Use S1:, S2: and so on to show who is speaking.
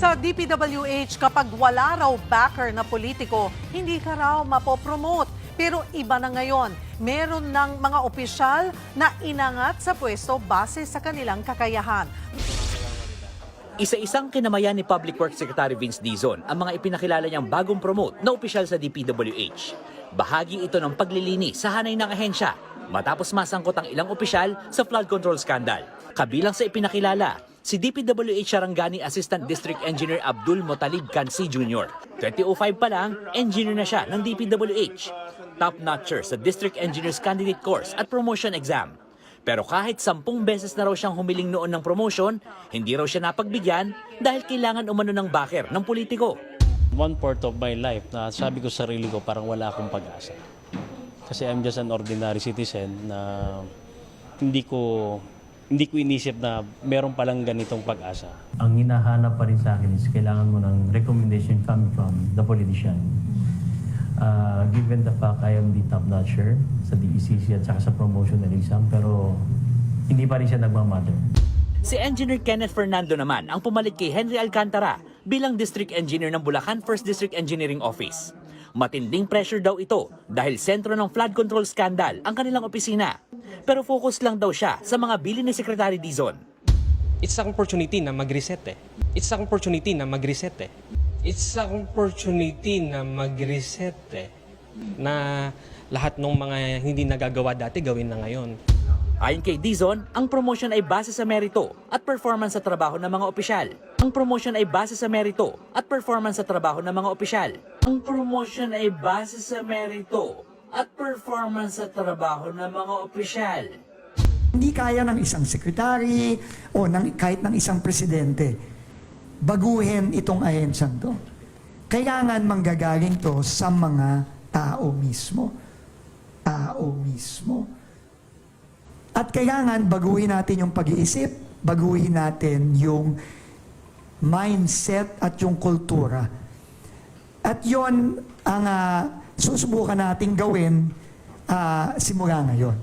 S1: Sa DPWH, kapag wala raw backer na politiko, hindi ka raw mapopromote. Pero iba na ngayon, meron ng mga opisyal na inangat sa pwesto base sa kanilang kakayahan.
S2: Isa-isang kinamayan ni Public Works Secretary Vince Dizon ang mga ipinakilala niyang bagong promote na opisyal sa DPWH. Bahagi ito ng paglilinis sa hanay ng ahensya matapos masangkot ang ilang opisyal sa flood control scandal. Kabilang sa ipinakilala, si DPWH Sarangani Assistant District Engineer Abdul Motalib Kansi Jr. 2005 pa lang, engineer na siya ng DPWH. Top-notcher sa District Engineers Candidate Course at Promotion Exam. Pero kahit 10 beses na raw siyang humiling noon ng promotion, hindi raw siya napagbigyan dahil kailangan umano ng backer ng politiko.
S3: One part of my life na sabi ko sa sarili ko parang wala akong pag-asa. Kasi I'm just an ordinary citizen na hindi ko inisip na meron palang ganitong pag-asa.
S4: Ang hinahanap pa rin sa akin is kailangan mo ng recommendation coming from the politician. Given the fact I am the top-notcher sa DECC at saka sa promotional exam, pero hindi pa rin siya nagmamatter.
S2: Si Engineer Kenneth Fernando naman ang pumalit kay Henry Alcantara bilang District Engineer ng Bulacan 1st District Engineering Office. Matinding pressure daw ito dahil sentro ng flood control scandal ang kanilang opisina. Pero focus lang daw siya sa mga bilin ni Secretary Dizon.
S5: It's an opportunity na mag-reset eh. It's an opportunity na mag-reset eh. It's an opportunity na mag-reset eh. Na lahat ng mga hindi nagagawa dati gawin na ngayon.
S2: Ayon kay Dizon, ang promotion ay base sa merito at performance sa trabaho ng mga opisyal. Ang promotion ay base sa merito at performance sa trabaho ng mga opisyal. Ang promotion ay base sa merito at performance sa trabaho ng mga opisyal.
S6: Hindi kaya ng isang sekretary o kahit ng isang presidente baguhin itong ahensyang to. Kailangan manggagaling to sa mga tao mismo. Tao mismo. At kailangan baguhin natin yung pag-iisip, baguhin natin yung mindset at yung kultura. At yon ang susubukan nating gawin simula ngayon.